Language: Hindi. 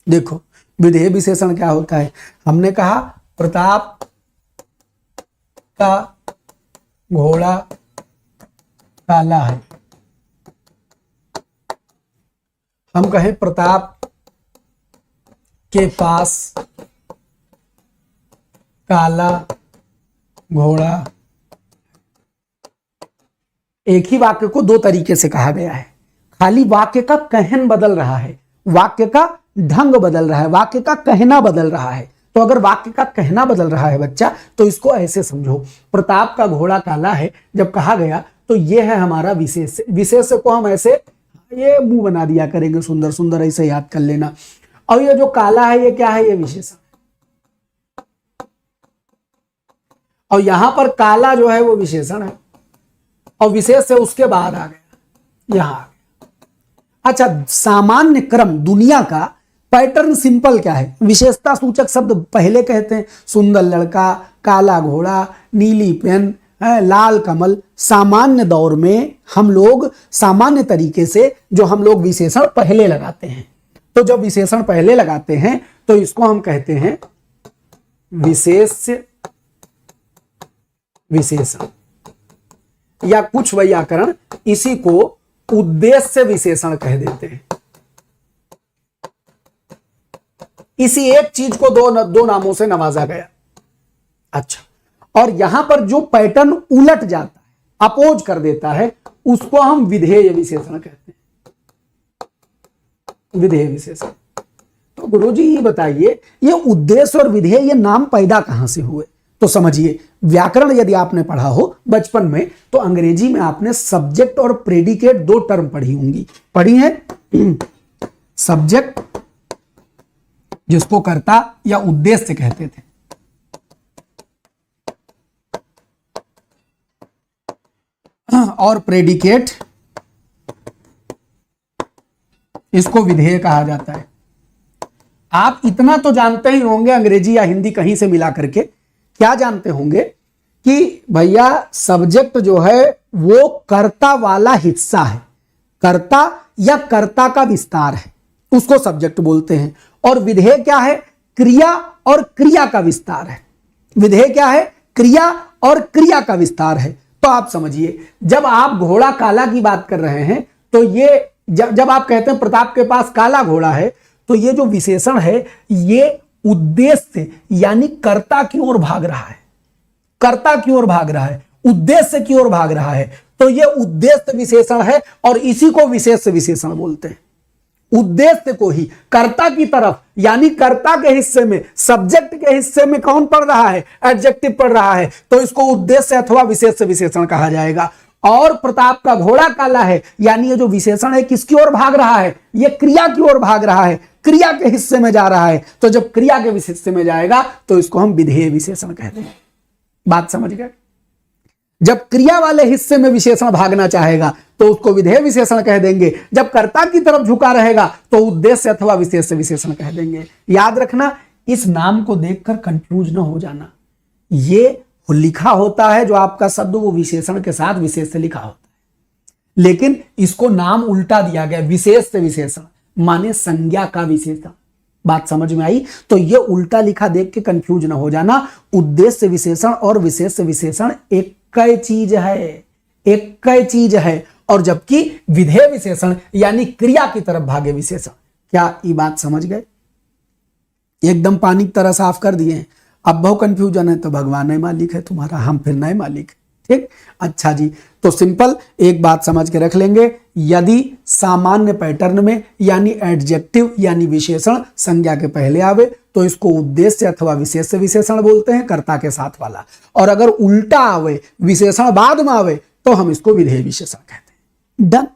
देखो विधेय विशेषण क्या होता है, हमने कहा प्रताप का घोड़ा काला है, हम कहें प्रताप के पास काला घोड़ा। एक ही वाक्य को दो तरीके से कहा गया है, खाली वाक्य का कहन बदल रहा है, वाक्य का ढंग बदल रहा है, वाक्य का कहना बदल रहा है। तो अगर वाक्य का कहना बदल रहा है बच्चा, तो इसको ऐसे समझो, प्रताप का घोड़ा काला है जब कहा गया तो ये है हमारा विशेष। विशेष को हम ऐसे ये मुंह बना दिया करेंगे, सुंदर सुंदर ऐसे याद कर लेना। और ये जो काला है ये क्या है, ये विशेषण। और यहां पर काला जो है वो विशेषण है, और विशेष से उसके बाद आ गया, यहां आ गया। अच्छा, सामान्य क्रम दुनिया का पैटर्न सिंपल क्या है, विशेषता सूचक शब्द पहले कहते हैं, सुंदर लड़का, काला घोड़ा, नीली पेन, लाल कमल। सामान्य दौर में हम लोग सामान्य तरीके से जो हम लोग विशेषण पहले लगाते हैं, तो जब विशेषण पहले लगाते हैं तो इसको हम कहते हैं विशेष्य विशेषण, या कुछ व्याकरण इसी को उद्देश्य विशेषण कह देते हैं। इसी एक चीज को दो नामों से नवाजा गया। अच्छा, और यहां पर जो पैटर्न उलट जाता है, अपोज कर देता है, उसको हम विधेय विशेषण कहते हैं, विधेय विशेषण। तो गुरुजी ये बताइए, ये उद्देश्य और विधेय ये नाम पैदा कहां से हुए? तो समझिए, व्याकरण यदि आपने पढ़ा हो बचपन में, तो अंग्रेजी में आपने सब्जेक्ट और प्रेडिकेट दो टर्म पढ़ी होंगी, पढ़ी है। सब्जेक्ट जिसको कर्ता या उद्देश्य कहते थे, और प्रेडिकेट इसको विधेय कहा जाता है। आप इतना तो जानते ही होंगे अंग्रेजी या हिंदी कहीं से मिला करके, क्या जानते होंगे कि भैया सब्जेक्ट जो है वो कर्ता वाला हिस्सा है, कर्ता या कर्ता का विस्तार है, उसको सब्जेक्ट बोलते हैं। और विधेय क्या है, क्रिया और क्रिया का विस्तार है। विधेय क्या है, क्रिया और क्रिया का विस्तार है। तो आप समझिए, जब आप घोड़ा काला की बात कर रहे हैं, तो ये जब आप कहते हैं प्रताप के पास काला घोड़ा है, तो ये जो विशेषण है ये उद्देश्य यानी कर्ता की ओर भाग रहा है, कर्ता की ओर भाग रहा है, उद्देश्य की ओर भाग रहा है। तो ये उद्देश्य विशेषण है और इसी को विशेष विशेषण बोलते हैं। उद्देश्य को ही कर्ता की तरफ यानी कर्ता के हिस्से में, सब्जेक्ट के हिस्से में कौन पढ़ रहा है, एडजेक्टिव पढ़ रहा है, तो इसको उद्देश्य अथवा विशेष विशेषण कहा जाएगा। और प्रताप का घोड़ा काला है यानी ये जो विशेषण है किसकी ओर भाग रहा है, ये क्रिया की ओर भाग रहा है, क्रिया के हिस्से में जा रहा है। तो जब क्रिया के हिस्से में जाएगा तो इसको हम विधेय विशेषण कहते हैं। बात समझ गए? जब क्रिया वाले हिस्से में विशेषण भागना चाहेगा तो उसको विधेय विशेषण कह देंगे, जब कर्ता की तरफ झुका रहेगा तो उद्देश्य अथवा विशेष विशेषण कह देंगे। याद रखना, इस नाम को देखकर कंफ्यूज ना हो जाना। ये लिखा होता है जो आपका शब्द वो विशेषण के साथ विशेष से लिखा होता है, लेकिन इसको नाम उल्टा दिया गया, विशेष से विशेषण माने संज्ञा का विशेषण। बात समझ में आई? तो ये उल्टा लिखा देख के कंफ्यूज ना हो जाना। उद्देश्य विशेषण और विशेष विशेषण एक कई चीज है, एक कई चीज है। और जबकि विधेय विशेषण यानी क्रिया की तरफ भागे विशेषण। क्या ये बात समझ गए? एकदम पानी की तरह साफ कर दिए। अब बहुत कंफ्यूजन है तो भगवान ही मालिक है तुम्हारा, हम फिर नहीं मालिक। ठीक, अच्छा जी, तो सिंपल एक बात समझ के रख लेंगे, यदि सामान्य पैटर्न में यानी एडजेक्टिव यानी विशेषण संज्ञा के पहले आवे तो इसको उद्देश्य अथवा विशेष विशेषण बोलते हैं, कर्ता के साथ वाला। और अगर उल्टा आवे, विशेषण बाद में आवे, तो हम इसको विधेय विशेषण कहते हैं। डन।